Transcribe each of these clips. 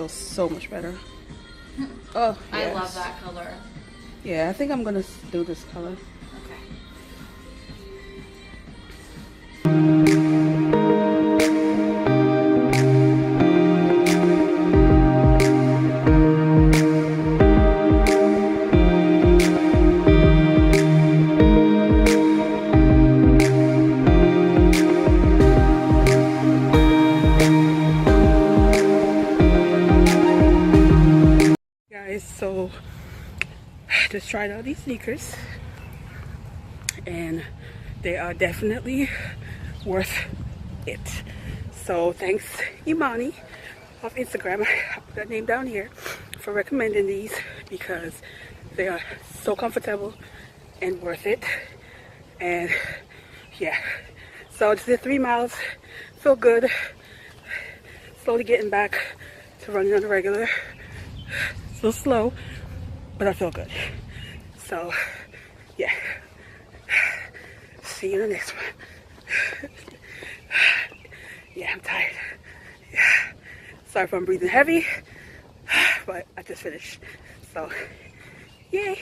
feels so much better. Oh, yes. I love that color. Yeah, I think I'm gonna do this color. Okay. Guys, so just tried out these sneakers and they are definitely worth it. So thanks Imani of Instagram, I put that name down here, for recommending these because they are so comfortable and worth it. And yeah, so just did 3 miles, feel good, slowly getting back to running on the regular. Still slow, but I feel good. So, yeah. See you in the next one. Yeah, I'm tired. Yeah. Sorry if I'm breathing heavy, but I just finished. So, yay.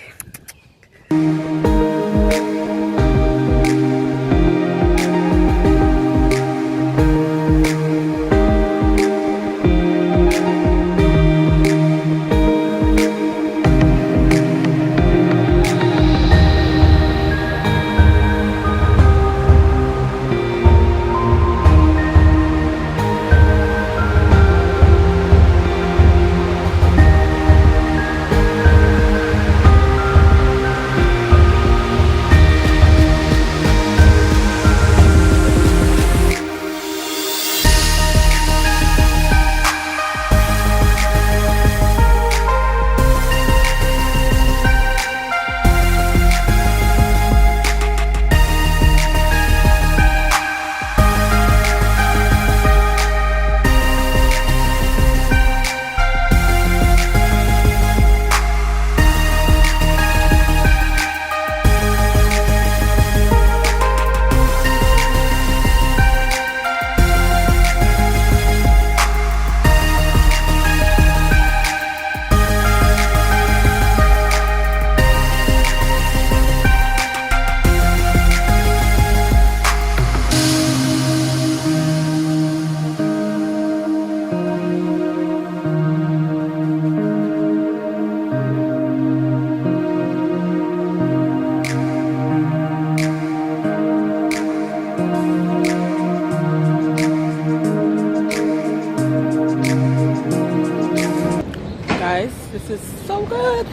Guys, this is so good.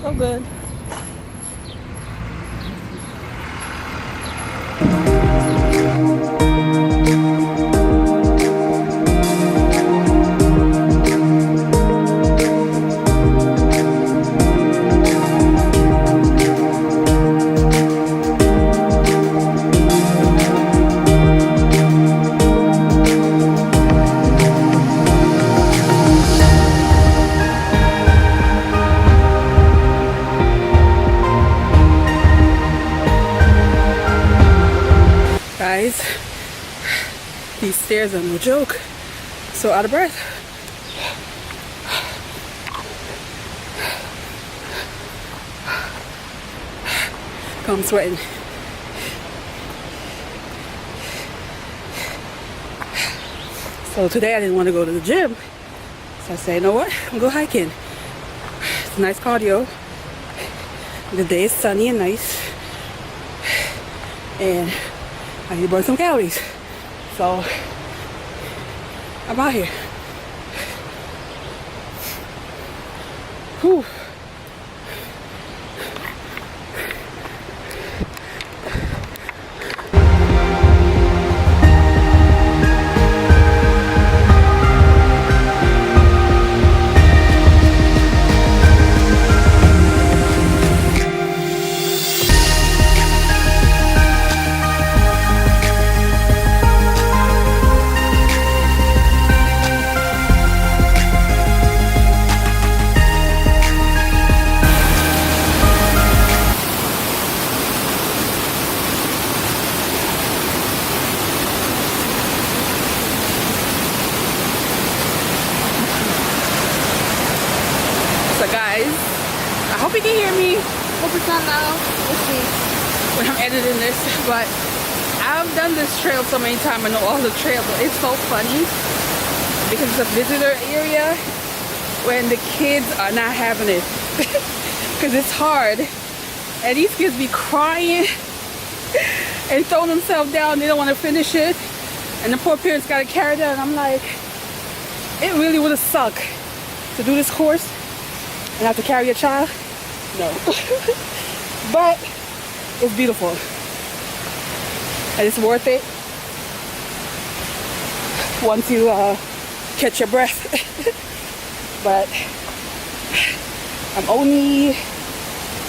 So good. Guys, these stairs are no joke. So out of breath. I'm sweating. So today I didn't want to go to the gym. So I said, you know what? I'm gonna go hiking. It's nice cardio. The day is sunny and nice. And I need to burn some calories. So I'm out here. Whew. can hear me What percent now? Let's see. when I'm editing this, but I've done this trail so many times. I know all the trails, but it's so funny because it's a visitor area when the kids are not having it because it's hard, and these kids be crying and throwing themselves down. They don't want to finish it, and the poor parents got to carry that. And I'm like, it really would have sucked to do this course and have to carry a child. No. But it's beautiful and it's worth it once you catch your breath. But I'm only,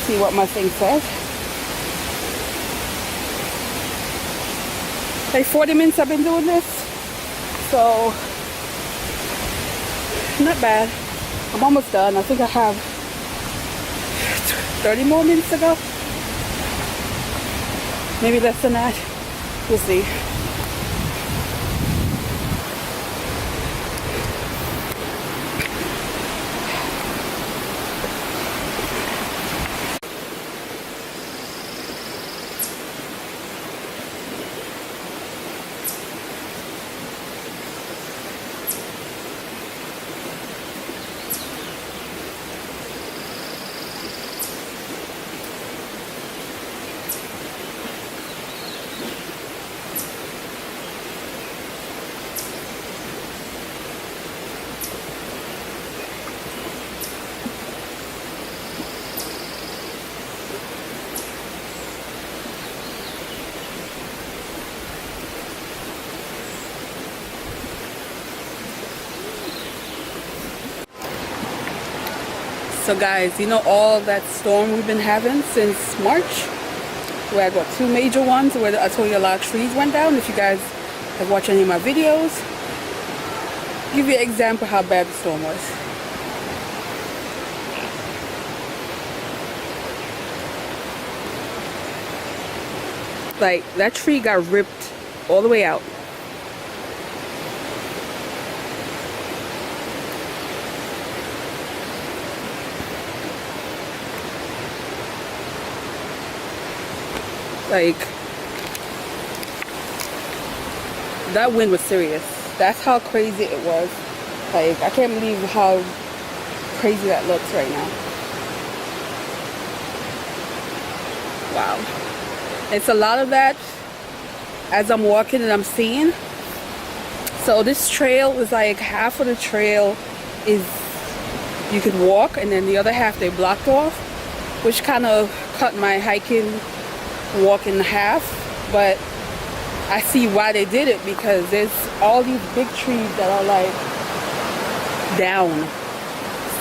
see what my thing says, like 40 minutes I've been doing this, so not bad. I'm almost done. I think I have 30 more minutes to go. Maybe less than that. We'll see. So guys, you know all that storm we've been having since March? We had what, 2 major ones where I told you a lot of trees went down. If you guys have watched any of my videos, I'll give you an example how bad the storm was. Like, that tree got ripped all the way out. Like, that wind was serious. That's how crazy it was. Like, I can't believe how crazy that looks right now. Wow. It's a lot of that as I'm walking and I'm seeing. So this trail is like half of the trail is you could walk, and then the other half they blocked off, which kind of cut my hiking walk in half. But I see why they did it, because there's all these big trees that are like down,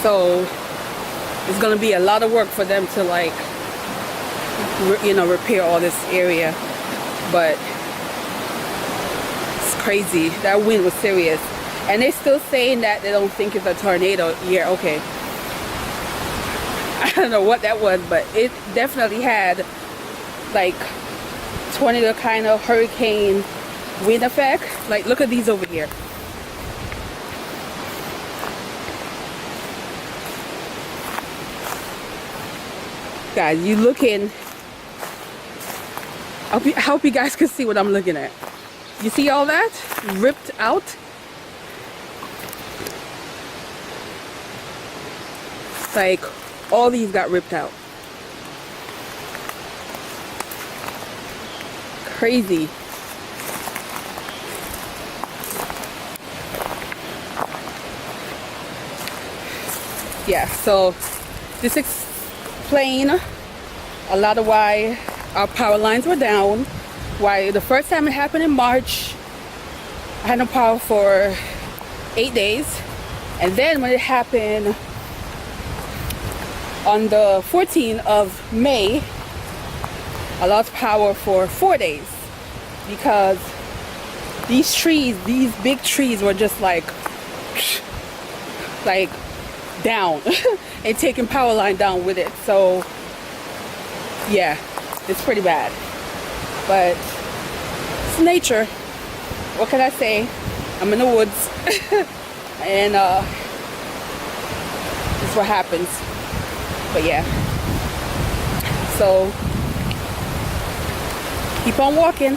so it's gonna be a lot of work for them to like repair all this area. But it's crazy. That wind was serious, and they're still saying that they don't think it's a tornado. Yeah, okay, I don't know what that was, but it definitely had like tornado kind of hurricane wind effect. Like, look at these over here. Guys, you looking, I hope you guys can see what I'm looking at. You see all that ripped out? Like, all these got ripped out. Crazy. Yeah, so this explains a lot of why our power lines were down, why the first time it happened in March I had no power for 8 days, and then when it happened on the 14th of May I lost power for 4 days because these trees, these big trees were just like down and taking power line down with it. So yeah, it's pretty bad, but it's nature. What can I say? I'm in the woods and it's what happens. But yeah, So keep on walking.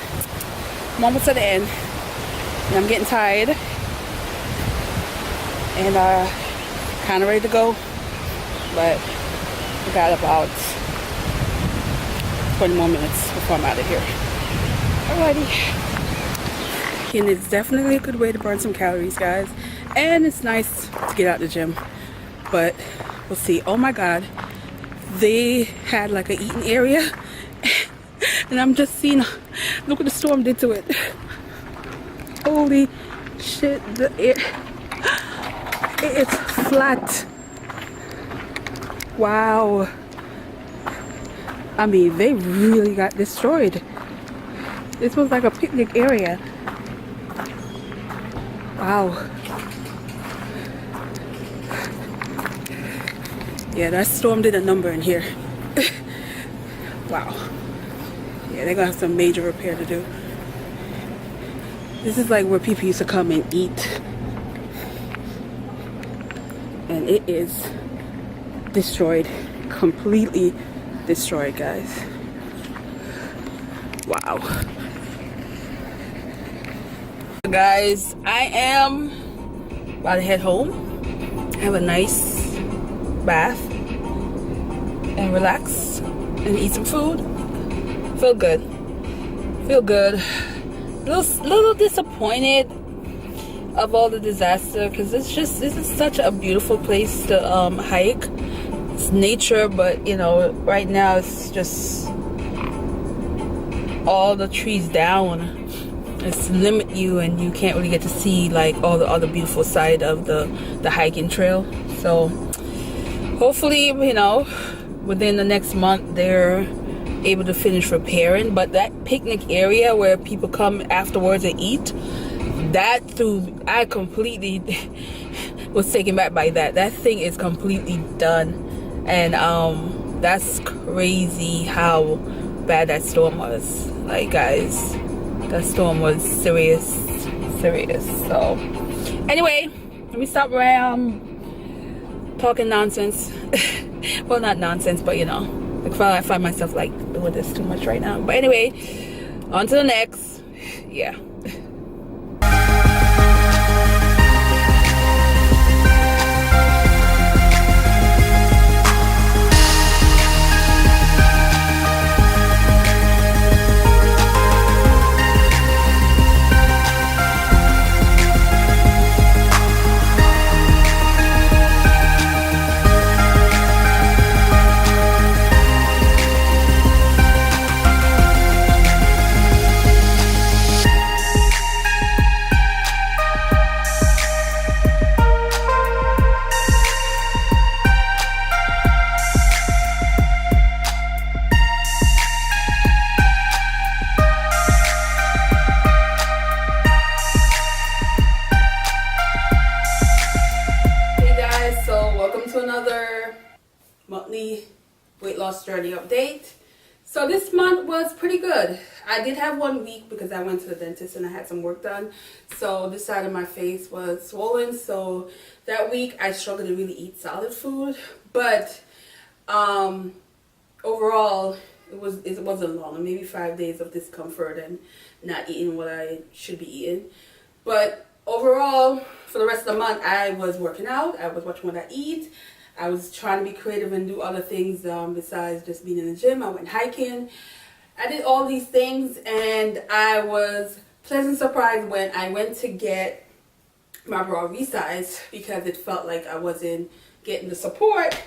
I'm almost at the end, and I'm getting tired and kind of ready to go, but I got about 20 more minutes before I'm out of here. Alrighty. And it's definitely a good way to burn some calories, guys, and it's nice to get out the gym. But we'll see. Oh my god, they had like an eating area and I'm just seeing, look what the storm did to it. Holy shit, it is flat. Wow. I mean, they really got destroyed. This was like a picnic area. Wow. Yeah, that storm did a number in here. Wow. Yeah, they're gonna have some major repair to do. This is like where people used to come and eat. And it is destroyed. Completely destroyed, guys. Wow. Guys, I am about to head home. Have a nice bath and relax and eat some food. Feel good. Feel good. Little disappointed of all the disaster, because this is such a beautiful place to hike. It's nature, but you know, right now it's just all the trees down. It's limit you, and you can't really get to see like all the other beautiful side of the hiking trail. So hopefully, you know, within the next month they're able to finish repairing. But that picnic area where people come afterwards and eat, I completely was taken back by that. That thing is completely done, and that's crazy how bad that storm was. Like, guys, that storm was serious. So anyway, let me stop around talking nonsense. Well, not nonsense, but you know, like, I find myself like doing this too much right now. But anyway, on to the next. Yeah. Monthly weight loss journey update. So this month was pretty good. I did have 1 week because I went to the dentist and I had some work done, so this side of my face was swollen. So that week I struggled to really eat solid food, but overall it wasn't long. Maybe 5 days of discomfort and not eating what I should be eating. But overall, for the rest of the month, I was working out. I was watching what I eat. I was trying to be creative and do other things besides just being in the gym. I went hiking. I did all these things, and I was pleasantly surprised when I went to get my bra resized because it felt like I wasn't getting the support.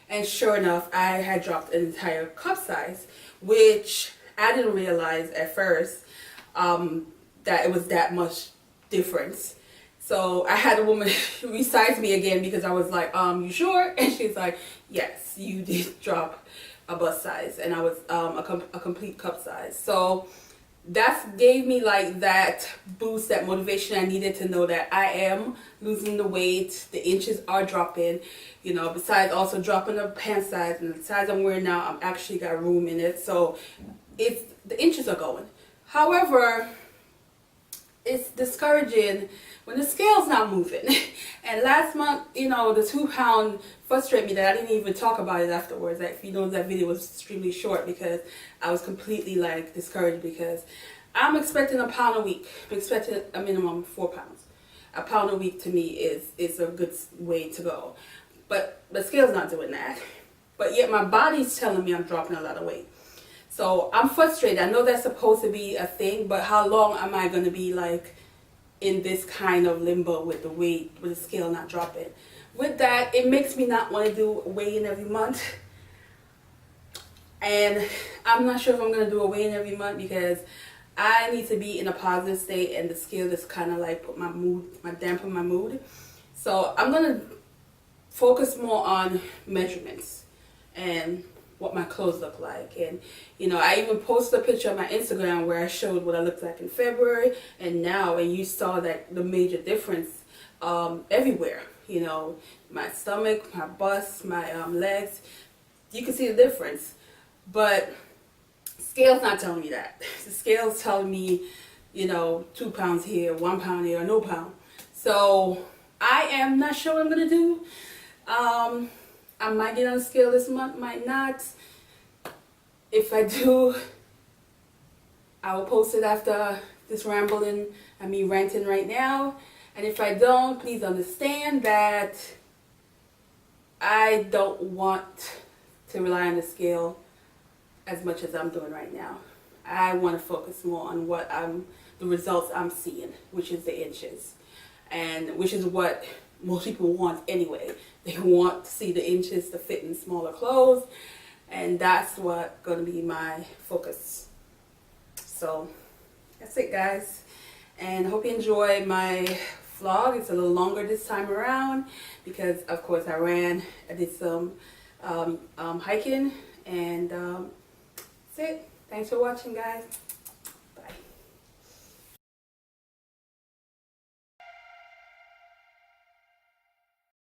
And sure enough, I had dropped an entire cup size, which I didn't realize at first that it was that much difference. So I had a woman resize me again because I was like, you sure? And she's like, yes, you did drop a bust size, and I was a complete cup size. So that gave me like that boost, that motivation I needed to know that I am losing the weight, the inches are dropping, you know, besides also dropping the pant size and the size I'm wearing now, I'm actually got room in it. So the inches are going. However, it's discouraging when the scale's not moving. And last month, you know, the 2 pound frustrated me that I didn't even talk about it afterwards. Like, if you know, that video was extremely short because I was completely like discouraged, because I'm expecting a pound a week. I'm expecting a minimum of 4 pounds. A pound a week to me is a good way to go. But the scale's not doing that. But yet my body's telling me I'm dropping a lot of weight. So I'm frustrated. I know that's supposed to be a thing, but how long am I going to be like in this kind of limbo with the weight, with the scale not dropping? With that, it makes me not want to do a weigh-in every month. And I'm not sure if I'm going to do a weigh-in every month, because I need to be in a positive state, and the scale just kind of like put dampen my mood. So I'm going to focus more on measurements and what my clothes look like. And you know, I even posted a picture on my Instagram where I showed what I looked like in February and now, and you saw that the major difference everywhere. You know, my stomach, my bust, my legs, you can see the difference. But scale's not telling me that. The scale's telling me, you know, 2 pounds here, 1 pound here, or no pound. So I am not sure what I'm gonna do. I might get on the scale this month, might not. If I do, I will post it after this rambling and me ranting right now. And if I don't, please understand that I don't want to rely on the scale as much as I'm doing right now. I want to focus more on the results I'm seeing, which is the inches, and which is what most people want anyway. They want to see the inches to fit in smaller clothes, and that's what going to be my focus. So that's it, guys, and I hope you enjoy my vlog. It's a little longer this time around because of course I did some hiking, and that's it. Thanks for watching, guys.